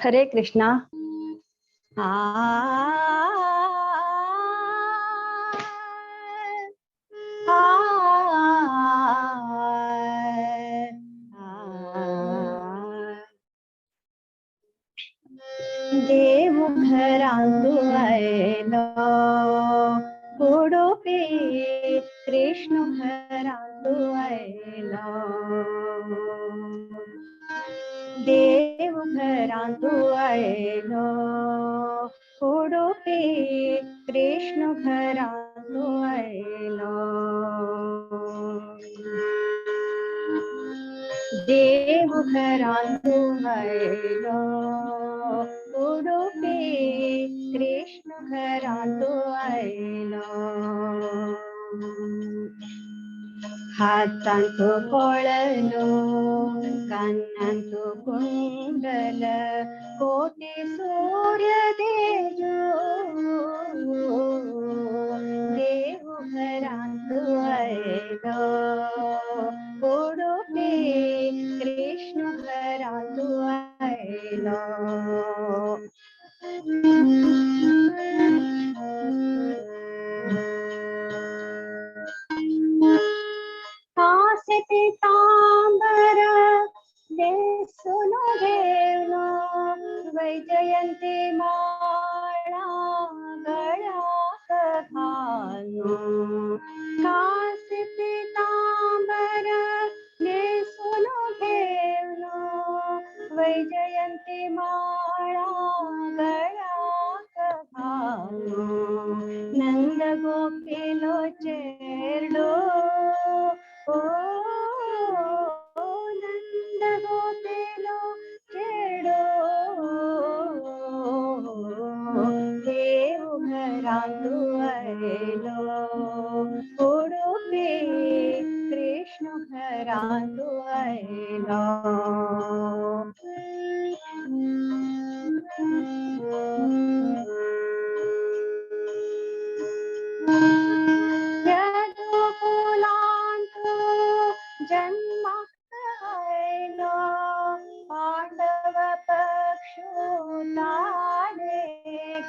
हरे कृष्णा। देव घरांतू आयलो उडुपी कृष्ण घरांतू आयलो देव घरांतू आयलो उडुपी कृष्ण घरांतू आयलो देव घरांतू आयलो उडुपी कृष्ण घरांतू आयलो हातांतू कोळलो कानांतू कुंडल कोटी सूर्य तेजो देव घरांतू आयलो उडुपी कृष्ण घरांतू आयलो कासे पीतांबर नेसून घेवलो वैजयंती माळा गळ्यात घालून कासे पीतांबर नेसून घेवलो वैजयंती माळा गळ्यात घालून नंद गोपीलो चेरडो नंद गोपीलो चेडो देव घरांतू आयलो उडुपी कृष्ण घरांतू आयलो जन्माक आयलो पांडव पक्षो ताडे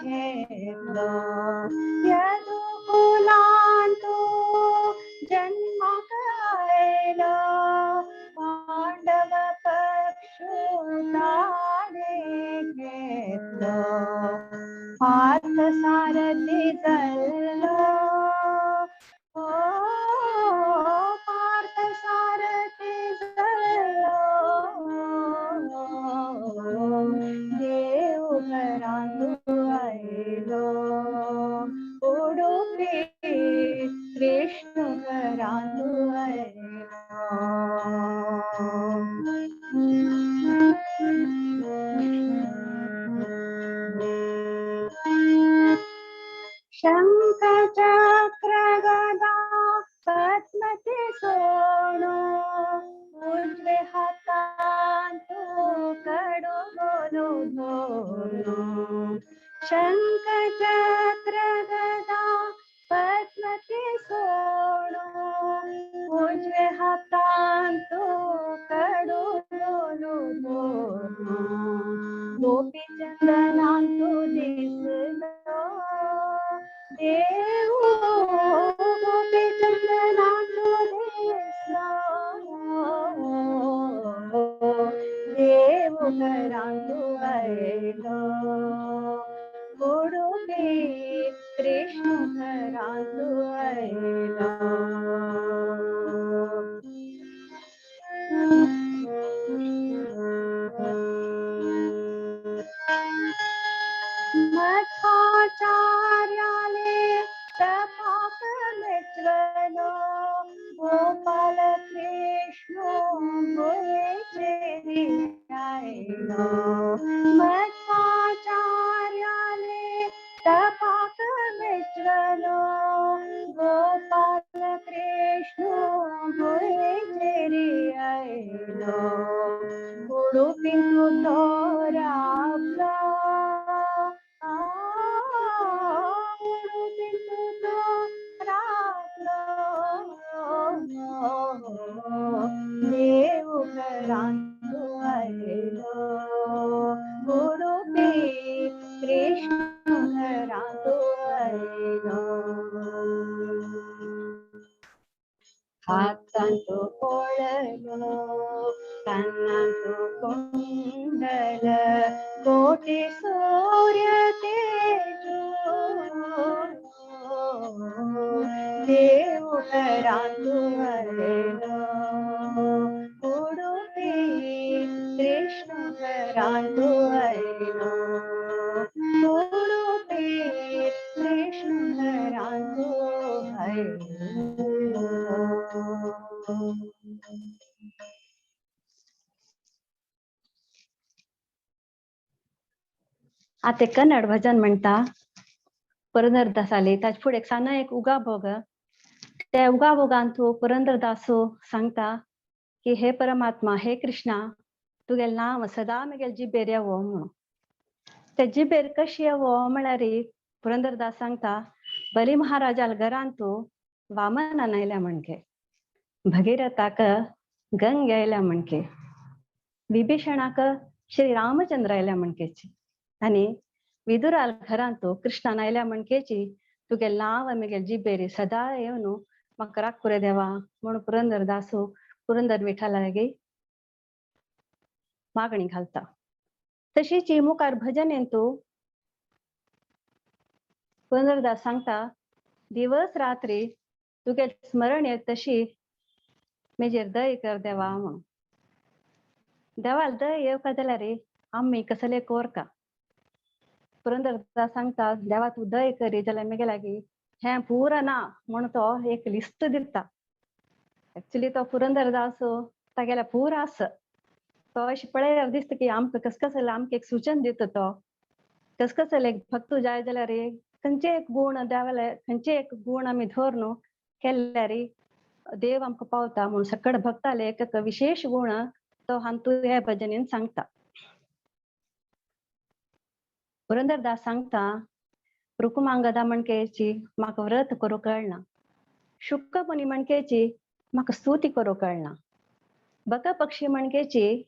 घेतलो यदुकुलांतू जन्माक आयलो पांडव पक्षो ताडे घेतलो पार्थ सारथी जल्लो पार्थ सारथी जल्लो देव घरांतू आयलो उडुपी कृष्ण घरांतू आयलो शंख चक्र गदा पद्मती सोडो उजवे हातांतू कडो धोलो शंख चक्र गदा पद्मती सोडो उजवे हातांतू कडो धोलो गोपी चंदनांतू दिसलो देव गोपी चंदनांतू दिसलो देव घरांतू आयलो उडुपी कृष्ण घरांतू आयलो मध्वाचार्याले तपाक मित्रलो गोपाल कृष्ण बोलेचे आयलो मध्वाचार्याले तपाक मित्रलो गोपाल कोटि सूर्य तेजो देव करांतु हरेनो उडुपी कृष्ण करांतु हरेनो उडुपी कृष्ण करांतु हरेनो. आता कन्नड भजन म्हणता पुरंदरदासाली ताज फुडें साना एक उगा भोग त्या उगा भोगान तू पुरंदरदासो सांगता की हे परमात्मा हे कृष्णा तुगेल नाम सदा मुगेल जिबेर येवो म्हणून त्या जिबेर कशी येवो म्हळ्यार पुरंदरदास सांगता बली महाराजाल घरान तू वामनान आयल्या म्हणके भगीरथाक गंग आयल्या म्हणके विभीषणाक श्री रामचंद्र आयल्या म्हणकेची आणि विदुराल घरान तू कृष्णान आयल्या म्हणकेची तुगेल नाव मुगेल जिबेरी सदा येवनु म्हाका राखपुरे देवा म्हणून पुरंदरदासो पुरंदर विठ्ठलागे मागणी घालता. तशीच मुखार भजन येतो पुरंदरदास सांगता दिवस रात्री तुगे स्मरण येत तशी मेजेर दय कर देवा म्हणून देवाल दय येवका जाल्यार आम्ही कसले कोरका पुरंदरदास सांगता देवा तू दय करी जाल्यार मगे लागी हे पुरा ना म्हणून तो एक लिस्ट दिता. एक्चुअली तो पुरंदरदास तागेल्या पुरा आस तो अशें पळयल्यार दिसता की आमकां कसकसले आमकां एक सूचन दिता तो कसकसले भक्त जाय जाल्यार खंयचे एक गूण देवाले खंयचे एक गूण आमी धरून केल्यार देव आमकां पावता म्हणून सकड भक्ताले एक विशेष गुण तो हांतू ह्या भजनेन सांगता. पुरंदरदास सांगता रुकुमांगदा मणकेची म्हाका व्रत करूं कळना शुक्कमुनी मणकेची म्हाका स्तुती करूं कळना बक पक्षी मणकेची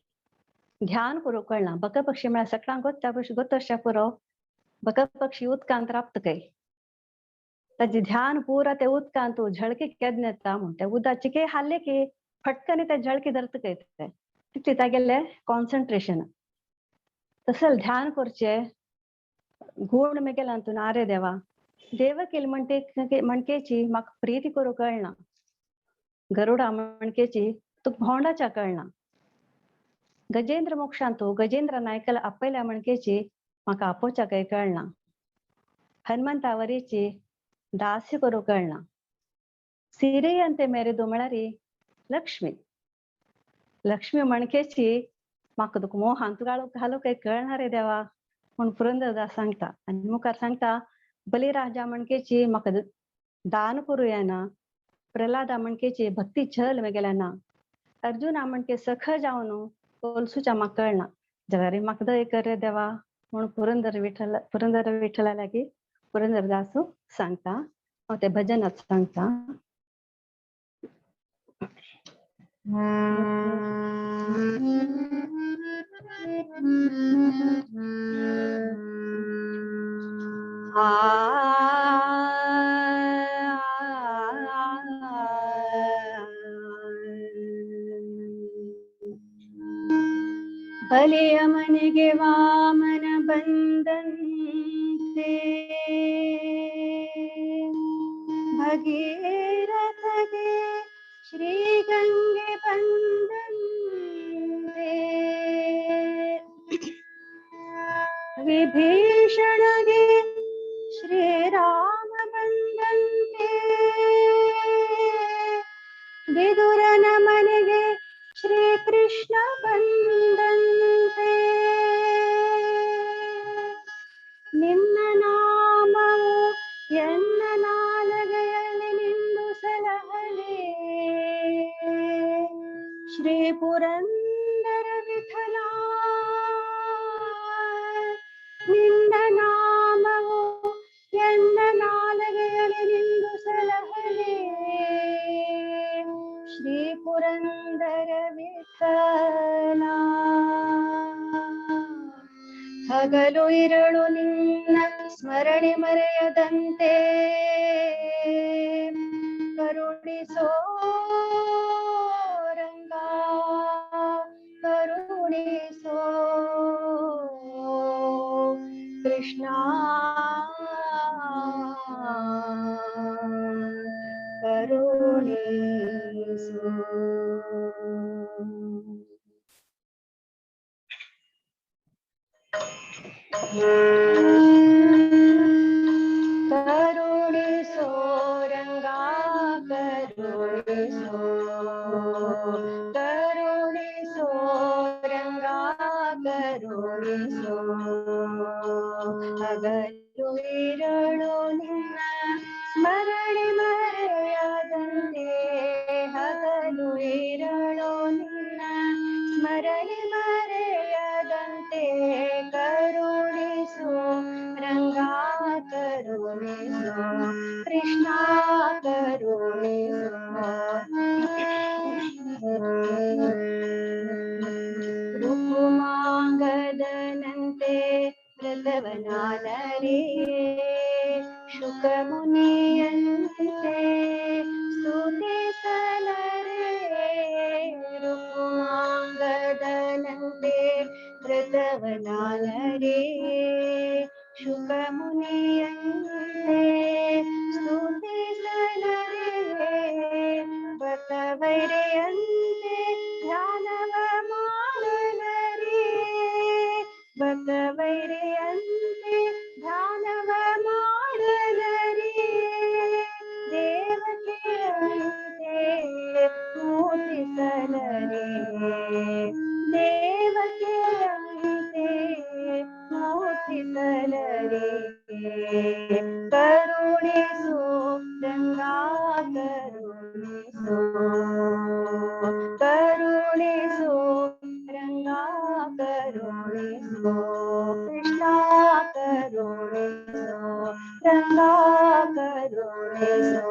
ध्यान करूं कळना बक पक्षी म्हळ्यार सकाळां गोतोशा पुरो बक पक्षी उदकांत राबतकय ताजे ध्यान पुरा ते उदकांत तू झळकी केद येता म्हूण ते उदकाची के हाल्ले की फटकन ते झळकी धरतकय तितले तागेले कॉन्सन्ट्रेशन तसल ध्यान करचे गुण मेगेलांतून आरे देवा देव केली मणकेची म्हाका प्रीती करूं कळना गरुडा मणकेची तुका भोंडाच्या कळना गजेंद्र मोक्षांतू गजेंद्र नायकला आपयल्या मणकेची म्हाका आपोवच्या काही कळना हनुमंतावरीची दास्य करूं कळना सिरियंते मेरेदू म्हळ्यार लक्ष्मी लक्ष्मी मणकेची म्हाका तुका मोहांत घालू काही कळना रे देवा म्हणून पुरंदरदास सांगता. आनी मुखार सांगता बलिराजा मणकेची म्हाका दान करूं येना प्रल्हादा मणकेची भक्ती छल मेगेल्या ना अर्जुना मणके सख जावन कोलसूच्या म्हाका कळना जाल्यार म्हाका दय कर रे देवा म्हणून पुरंदर विठ्ठला लागीं पुरंदरदास सांगता. हांव ते भजनात सांगता. ಬಲಿಯ ಮನೆಗೆ ವಾಮನ ಬಂದಂತೆ ಭಗೀರಥಗೆ ಶ್ರೀ ಗಂಗೆ ಬಂದಂತೆ ವಿಭೀಷಣಗೆ ಶ್ರೀರಾಮ ಬಂದಂತೆ ವಿದುರನ ಮನೆಗೆ ಶ್ರೀ ಕೃಷ್ಣ ಬಂದಂತೆ ನಿನ್ನ ನಾಮವು ಎನ್ನ ನಾಲಗೆಯಲ್ಲಿ ನಿಂದು ಸಲಹಲೆ ಶ್ರೀ ಪುರಂದರ ವಿಠಲ ನಿನ್ನ ನಾಮವು ಎನ್ನ ನಾಲಗೆಯಲ್ಲಿ ನಿಂದು ಸಲಹಲೆ ಶ್ರೀ ಪುರಂದರ ವಿಠಲ ಹಗಲು ಇರಳು ನಿನ್ನ ಸ್ಮರಣೆ ಮರೆಯದಂತೆ ಕರುಣಿಸೋ ರಂಗ ಕರುಣಿಸೋ कृष्णा करुणीसु। करुणीसो रंगा करुणीसो, करुणीसो रंगा करुणीसो, हगಲು ಇರಳು ನಿನ್ನ ಸ್ಮರಣೆ ಮರೆಯದಂತೆ, ಹಗಲು ಇರಳು ನಿನ್ನ ಸ್ಮರಣೆ ಮರೆಯದಂತೆ, ಕರುಣಿಸು ರಂಗಾ ಕರುಣಿಸು, ಕೃಷ್ಣ ಕರುಣಿಸು. ರುಕುಮಾಂಗದನಂತೆ ವ್ರತವನಾದರೆ, ಶುಕ ಮುನಿಯಂತೆ ಸ್ತುತಿಸಲರೆ, ರುಕುಮಾಂಗದನಂತೆ ವ್ರತವನಾದರೆ, ಶುಕ ಮುನಿಯಂತೆ ಸ್ತುತಿಸಲರೆ, ಬಸವೈರೆಯಂತೆ ಧ್ಯಾನವ ಮಾಡಲರೆ, ಬಸವೈರೆಯಂತೆ ಧ್ಯಾನವ ಮಾಡಲರೆ, ದೇವತೆಯಂತೆ ಮೂರ್ತಿಸಲರೆ, ದೇವತೆಯಂತೆ ಮೂರ್ತಿಸಲರೆ, ಕರುಣಿಸು ರಂಗಾ ಕರುಣಿಸು, ಕರುಣಿಸು ರಂಗಾ ಕರುಣಿಸು, ಕೃಷ್ಣ ಕರುಣಿಸು ರಂಗಾ ಕರುಣಿಸು.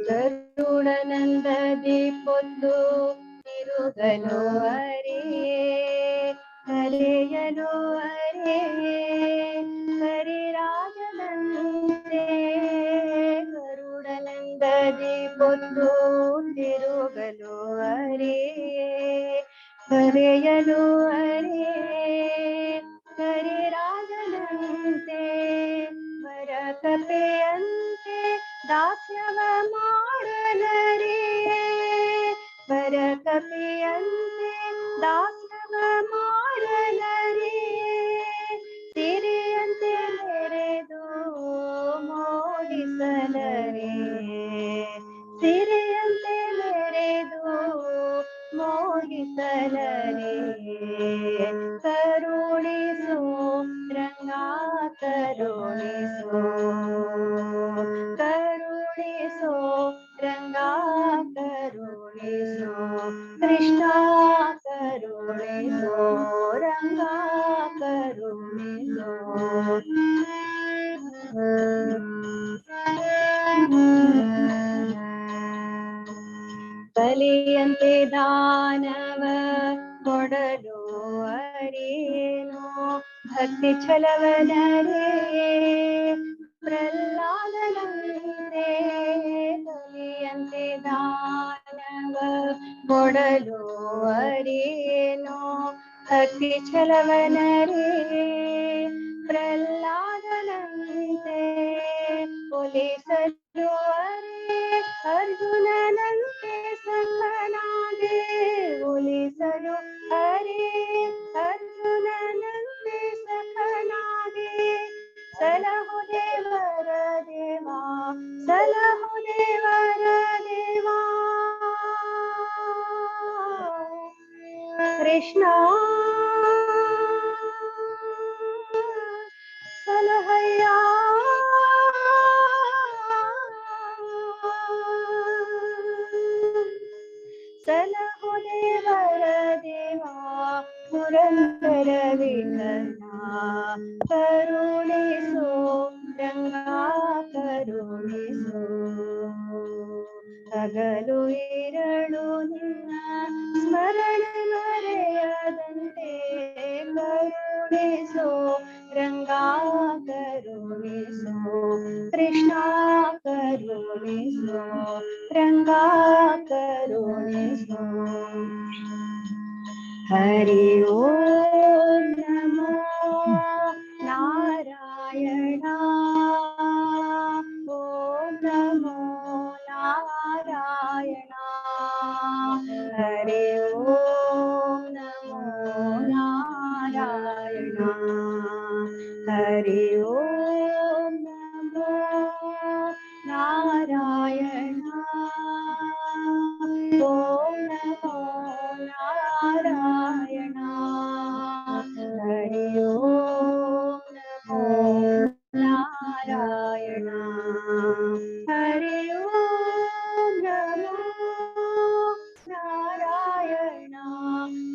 ಗರುಡನಂದದಿ ಪೊದ್ದು ತಿರುಗಲು ಅರಿಯೇ, ಕರೆಯಲು ಅರಿಯೇ, ಕರಿರಾಜನಂತೆ, ಗರುಡನಂದದಿ ಪೊದ್ದು ತಿರುಗಲು ಅರಿಯೇ, ಕರೆಯಲು ಅರಿಯೇ, ಕರಿರಾಜನಂತೆ, ವರಕಪೆಯಂತೆ ದಾಸ್ಯವ ಮಾಡಲರಿಯೇ, ವರಕಪೆಯಂತೆ ದಾಸ್ಯವ ಮಾಡಲರಿಯೇ, ಸಿರಿಯಂತೆ ಮೆರೆದು ಮೋಡಿಸಲರೆ, ಸಿರಿಯಂತೆ ಮೆರೆದು ಮೋಡಿಸಲರೆ, ಕರುಣಿಸು ರಂಗಾ ಕರುಣಿಸು, ಕರುಣಿಸು ರಂಗಾ ಕರುಣಿಸು, ಕೃಷ್ಣ ಕರುಣಿಸು ರಂಗಾ ಕರುಣಿಸು. ಬಲಿಯಂತೆ ದಾನವ ಕೊಡಲು ಅರಿಯೇನೋ, ಭಕ್ತಿ ಛಲವನರೇ ಪ್ರಹ್ಲಾದನಂತೆ, ಬಲಿಯಂತೆ ದಾನವ ಕೊಡಲು ಅರಿಯೇನೋ, ಭಕ್ತಿ ಛಲವನರೇ ಪ್ರಹ್ಲಾದನಂತೆ, ಪೊಲೀಸರು ಅರೇ ಅರ್ಜುನನಂತೆ ಸಖನಾಗೆ, ಪೊಲೀಸರು ಅರೇ ಅರ್ಜುನನಂತೆ ಸಖನಾಗೆ, ಸಲಹು ದೇವರ ದೇವಾ, ಸಲಹು ದೇವರ ದೇವಾ, ಕೃಷ್ಣ ಸಲಹಯ್ಯ, ಸಲಹು ದೇವರ ದೇವಾ, ಪುರಂದರ ವಿಠಲ, ಕರುಣಿಸು ರಂಗಾ ಕರುಣಿಸು, ಹಗಲು ಇರಳು ನಿನ್ನ ಸ್ಮರಣೆ ಮರೆಯದಂತೆ, ಕರುಣಿಸು ರಂಗಾ ಕರುಣಿಸು, ಕೃಷ್ಣ ಕರುಣಿಸು ರಂಗಾ ಕರುಣಿಸು. हरि ओम नमो नारायण ओम नमो नारायण हरि ओम नमो नारायण हरि ओम नमो नारायण ओम नमो नारायण हरि ओम नमो नारायण हरि ओम नमो नारायण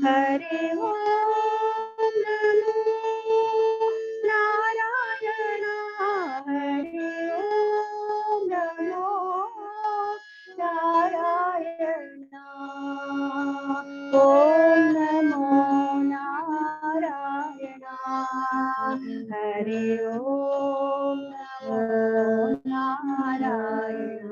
हरि ओम नमो नारायण हरि ओम नमो नारायण ओम नमो नारायण हरि ओम नमो नारायण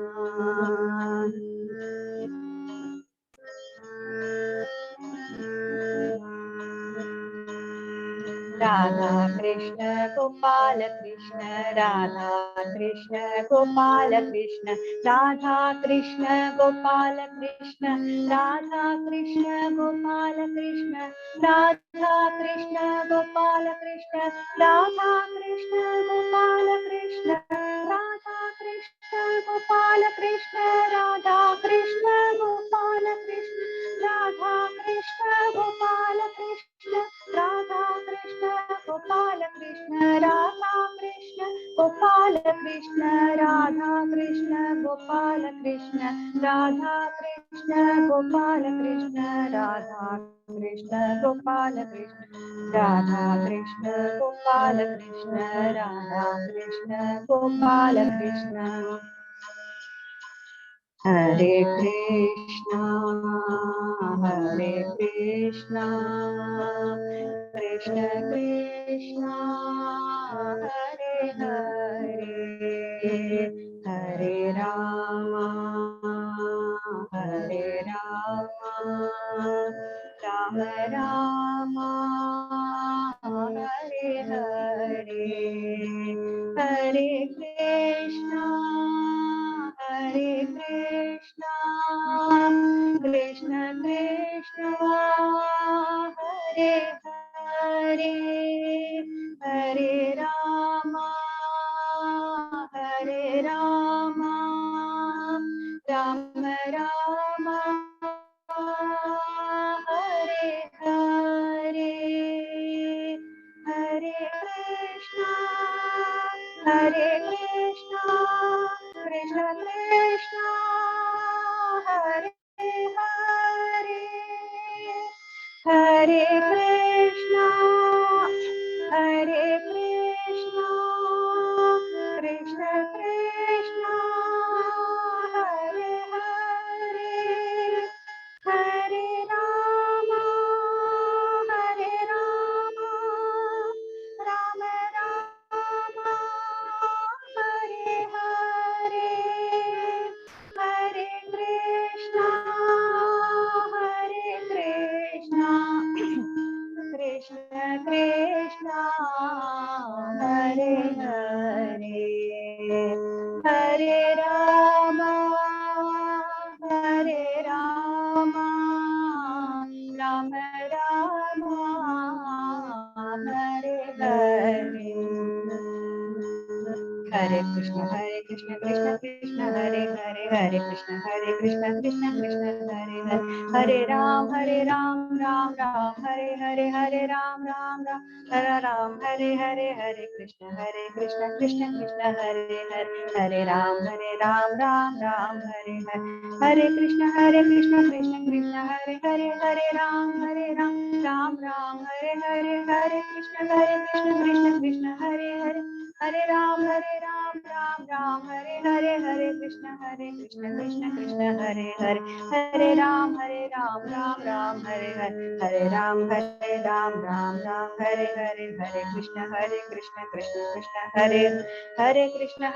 राधा कृष्ण गोपाल कृष्ण राधा कृष्ण गोपाल कृष्ण राधा कृष्ण गोपाल कृष्ण राधा कृष्ण गोपाल कृष्ण राधा कृष्ण गोपाल कृष्ण राधा कृष्ण गोपाल कृष्ण राधा कृष्ण गोपाल कृष्ण राधा कृष्ण गोपाल कृष्ण राधा कृष्ण गोपाल कृष्ण राधा कृष्ण गोपाल कृष्ण राधा कृष्ण गोपाल कृष्ण राधा कृष्ण गोपाल कृष्ण राधा कृष्ण गोपाल कृष्ण राधा कृष्ण गोपाल कृष्ण राधा कृष्ण गोपाल कृष्ण राधा कृष्ण गोपाल कृष्ण हरे कृष्णा कृष्ण कृष्णा हरे हरे हरे रामा राम रामा हरे हरे हरे कृष्णा कृष्ण कृष्ण हरे हरे हरे रामा राम राम हरे हरे हरे कृष्णा कृष्ण कृष्ण हरे हरे हरे कृष्णा कृष्ण कृष्ण हरे हरे हरे राम राम हरे हरे हरे कृष्णा कृष्ण कृष्ण हरे हरे हरे राम राम हरे हरे हरे कृष्ण कृष्ण कृष्ण हरे हरे हरे कृष्ण कृष्ण कृष्ण हरे हरे हरे राम राम राम हरे हरे हरे राम हरे हरे हरे कृष्ण कृष्ण कृष्ण हरे हरे राम राम राम हरे हरे कृष्ण कृष्ण कृष्ण हरे हरे राम राम राम हरे हरे हरे कृष्ण कृष्ण कृष्ण हरे हरे हरे राम राम राम हरे हरे, हरे कृष्ण कृष्ण कृष्ण हरे हरे, हरे राम राम राम हरे हरे, हरे राम राम राम हरे हरे, हरे कृष्ण कृष्ण कृष्ण हरे हरे, कृष्ण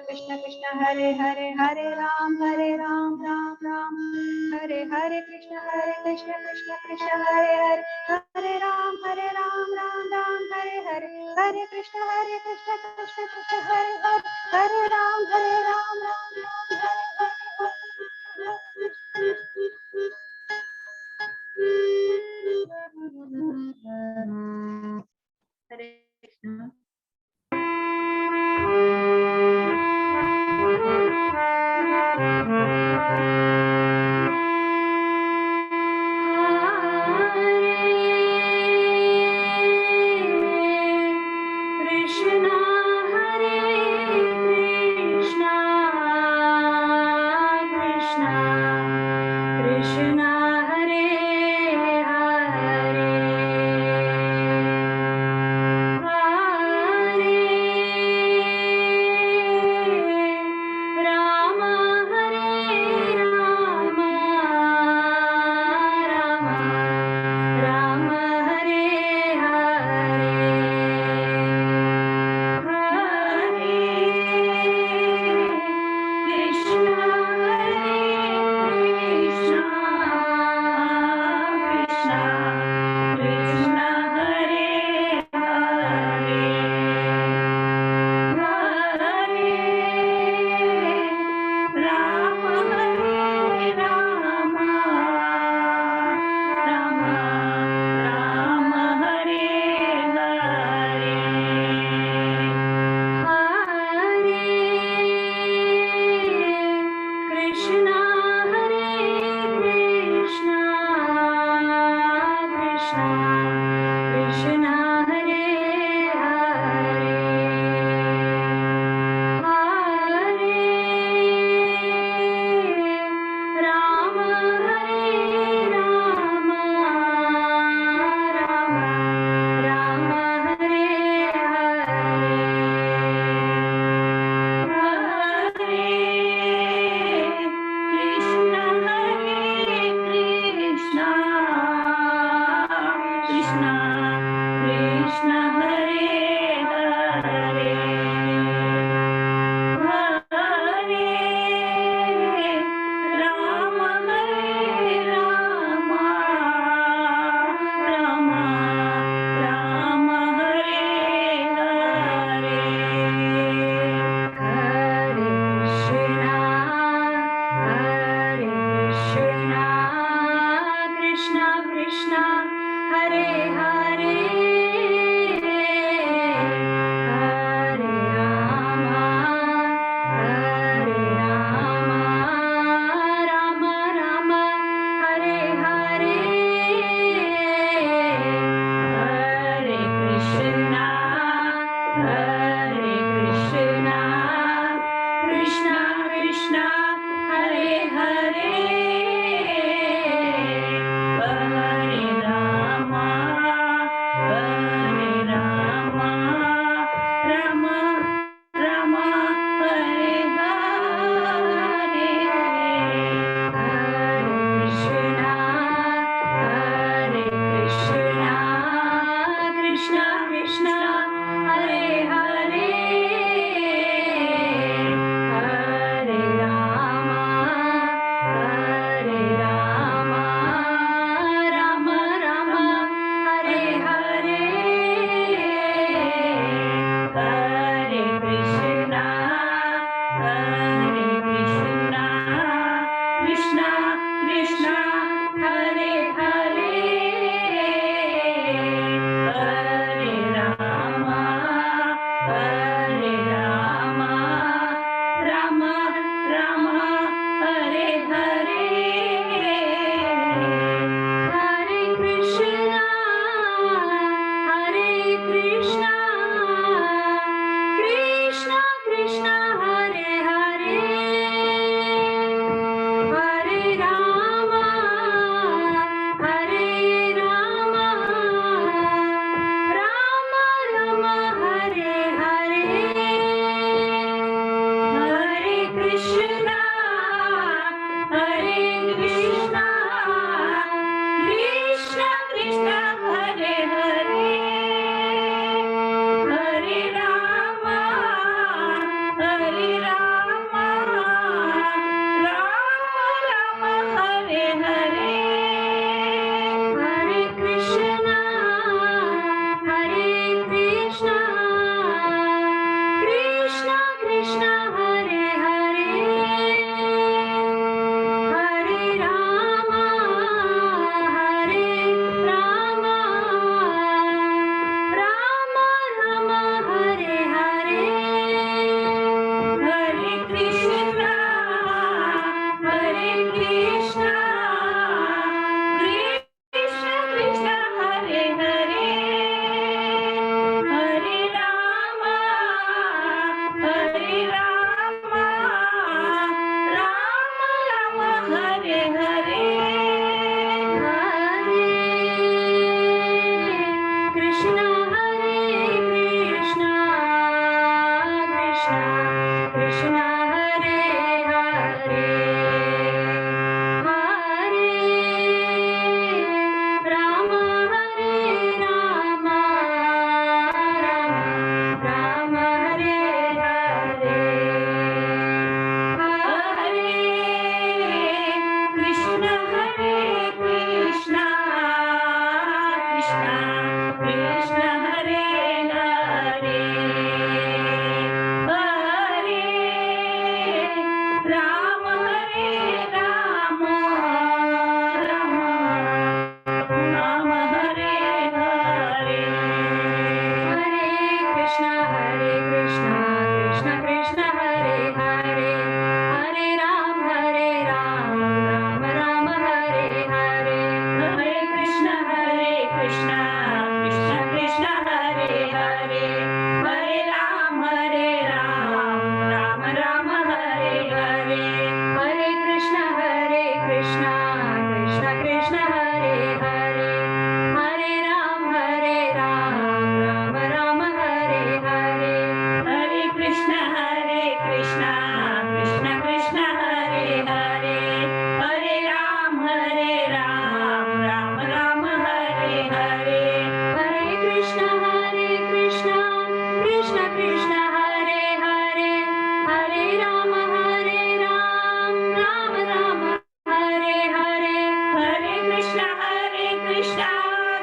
कृष्ण कृष्ण हरे हरे, हरे राम राम राम हरे हरे, कृष्ण कृष्ण कृष्ण हरे हरे, हरे राम राम राम हरे हरे, हरे कृष्ण कृष्ण कृष्ण हरे हरे, हरे राम राम राम हरे कृष्ण। Krishna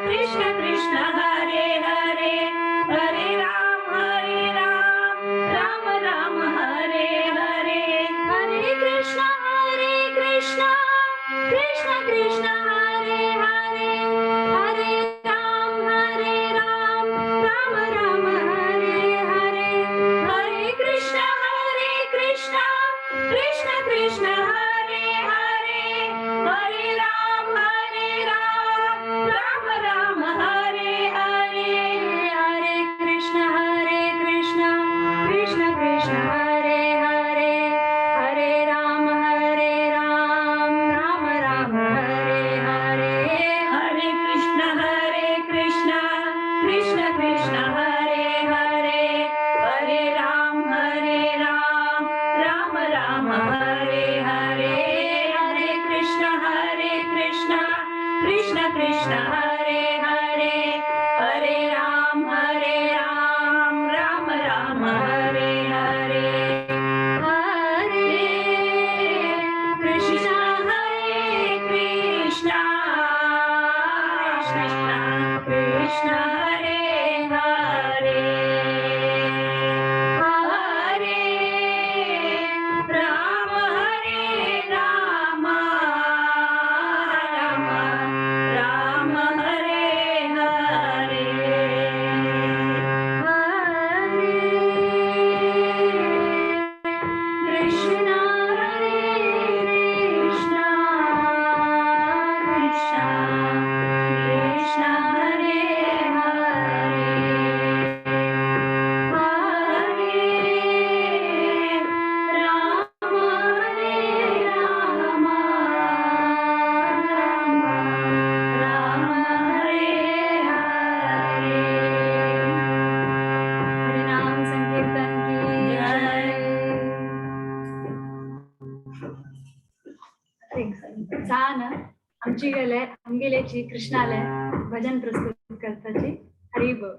कृष्ण कृष्ण हरे हरे हरे राम राम राम हरे हरे हरे कृष्ण कृष्ण कृष्ण हरे हरे हरे राम राम राम हरे हरे हरे कृष्ण कृष्ण कृष्ण हरे हरे हरे राम राम राम हरे हरे हरे कृष्ण कृष्ण कृष्ण हरे हरे हरे राम राम हरे हरे हरे कृष्ण कृष्ण कृष्ण हरे हरे हरे राम राम हरे हरे हरे कृष्ण कृष्ण हरे हरे हरे राम राम हरे हरे हरे कृष्ण कृष्ण हरे हरे हरे राम राम हरे हरे कृष्ण कृष्ण हरे हरे हरे राम राम हरे हरे हरे नाम संकीर्तन की जय छान आमची गेले आमगेलेची कृष्णाले भजन प्रस्तुत करताची हरी बोल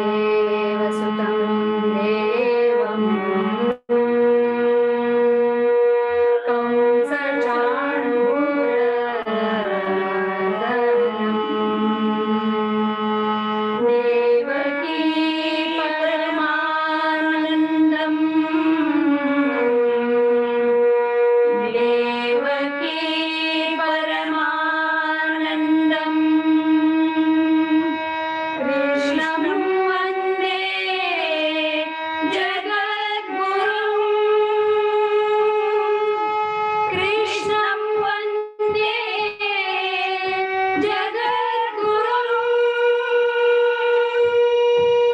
वसुदेवसुतं देवं कंसचाणूरमर्दनम् देवकी परमानन्दम् देवकी परमानन्दम् कृष्णं वन्दे जगद्गुरुम् कृष्णं वन्दे जगद्गुरुम्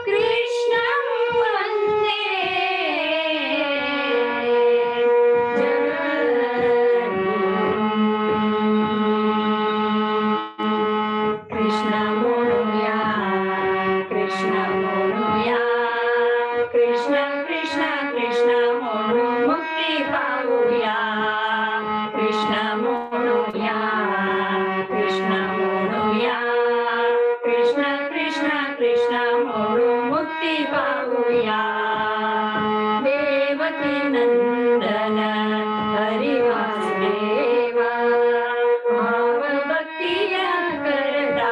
कृष्णं वन्दे जगद्गुरुम् कृष्ण मोनुया कृष्ण कृष्ण मोनु मुक्ती पाऊया कृष्ण मोनुया कृष्ण कृष्ण मोनु मुक्ती पाऊया देवकी नंदन हरि वासुदेवा भाव भक्तिया करता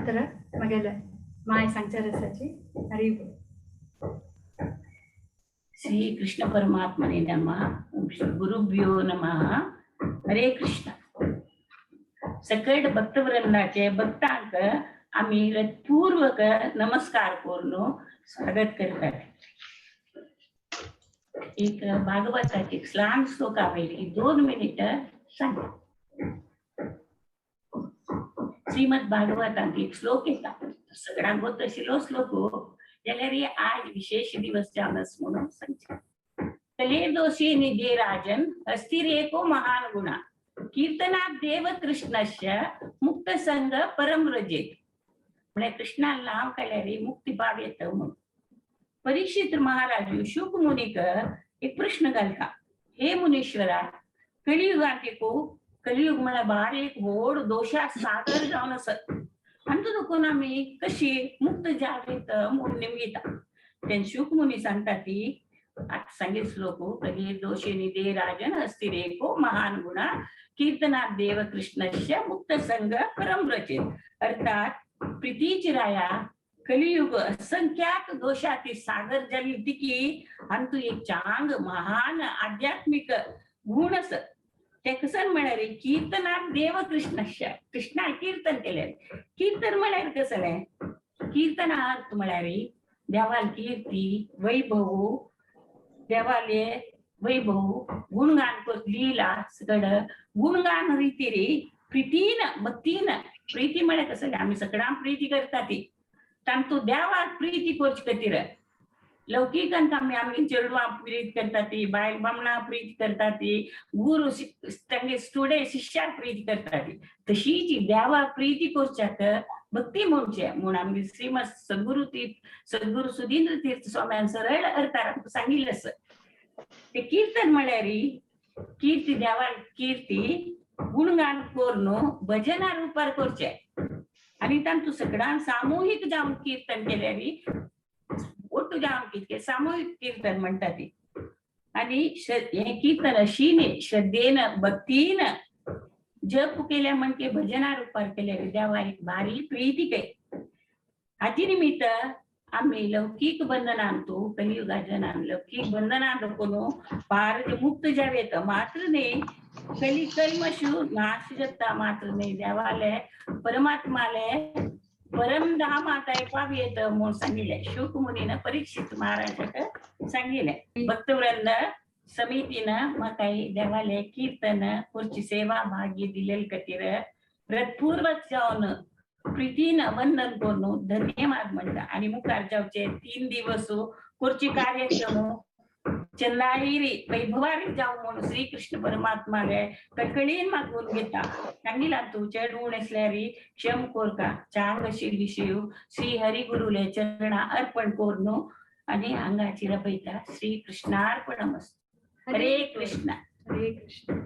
तर मगेले माय सांगच्या रसाची हरी बोल. श्री कृष्ण परमात्मने नमः. ओम श्री गुरुभ्यो नमः. हरे कृष्ण. सकट भक्तवृंदाचे भक्तांक आम्ही हृदयपूर्वक नमस्कार करून स्वागत करतात. एक भागवताची एक लहान श्लोक आहे, 2 मिनिटं सांगा. श्रीमद भागवतांत एक श्लोक येतात, सगळ्यांक गोत आशिल्लो श्लोक जाल्यार आज विशेष दिवस जावनस म्हणून सांगता. कले दोषी निधे राजन अस्थिरेको महान गुणा कीर्तनात देव कृष्णस्य मुक्त संग परम रजेत. म्हणजे कृष्णाला नाव केल्यार मुक्ती पाव येत म्हणून. परीक्षित महाराज शुक मुनीक एक प्रश्न घालता, हे मुनीश्वरा, कलियुगात कलियुग म्हळ्यार बार एक व्हड दोशात सागर जावन आसत, आनी देखून आमी कशी मुक्त जावेत म्हणून निमगिता. तेन्ना शुक मुनी सांगता ती आता सांगीत श्लोक, कली दोषे निधे राजन अस्थिरेको महान गुणा कीर्तनात देव कृष्णस्य मुक्त संग परम रचेत. अर्थात प्रीतीची राया कलियुग असंख्यात दोषाती सागर जाली तिकी आणि तू एक चांग महान आध्यात्मिक गुण अस ते कसं म्हणाल कीर्तनात देव कृष्णस्य. कृष्णा कीर्तन केले. कीर्तन म्हळ्यार कसं नाही, कीर्तनात म्हळ्यार देवाल कीर्ती वैभव, देवाले वैभव गुणगान कर लीला सगळ गुणगान रीती रे प्रीतीन भक्तीन. प्रीती म्हळ्यार कसं आम्ही सगळ्यां प्रीती करता ती तांतू देवाक प्रीती करची खातीर. लौकिकांक आमी चेडवां प्रीत करता ती, बायल बामणां प्रीत करता ती, गुरु तांगे स्टुडंट शिश्याक प्रीत करता ती. तशी जी देवाक प्रीती करच्याक भक्ती म्हणचे म्हणून आमी श्रीमद सद्गुरू सुधींद्र तीर्थ स्वाम्यान सरळ अर्थान सांगिल्लें आसा. ते कीर्तन म्हळ्यार कीर्ती देवाक कीर्ती गुणगान करून भजना रुपार करचे आणि तांतू सगळ्यां सामूहिक जावन कीर्तन केल्यार ओट्टू जावन कितके सामूहिक कीर्तन म्हणटा ती. आणि हे कीर्तन अशीन श्रद्धेन भक्तीन जप केल्या म्हणजे भजना रुपार केल्यार देवा एक भारी प्रीती काय. हाची निमित्त आम्ही लौकिक बंधनांतू कलियुगाच्या लौकिक बंधनां दुखून पार मुक्त जावेत. मात्र नाही कली कल्मशु नाश जाता, मात्र नाही देवाले परमात्माले परमधाम आता पावयेत म्हणून सांगितले. शुक मुनीनं परीक्षित महाराजाक सांगितले. भक्तवृंद समितीनं म्हाका देवाले कीर्तन करची सेवा भागी दिलेल खातीर हृदयपूर्वक जावन प्रीतीन वंदन करून धन्यवाद म्हणटा. आणि मुखार जावचे 3 दिवस करची कार्यक्रम चंदाईरी वैभवारी जाऊ म्हणून श्री कृष्ण परमात्माले कळकळीन मागून घेता. सांगिला तू चेडूण असल्यारी क्षम कोरका चांग आशिल्ली शिव श्री हरी गुरुले चरणा अर्पण करून आणि अंगाची रपयता. श्री कृष्णार्पणमस्तु. हरे कृष्ण. हरे कृष्ण.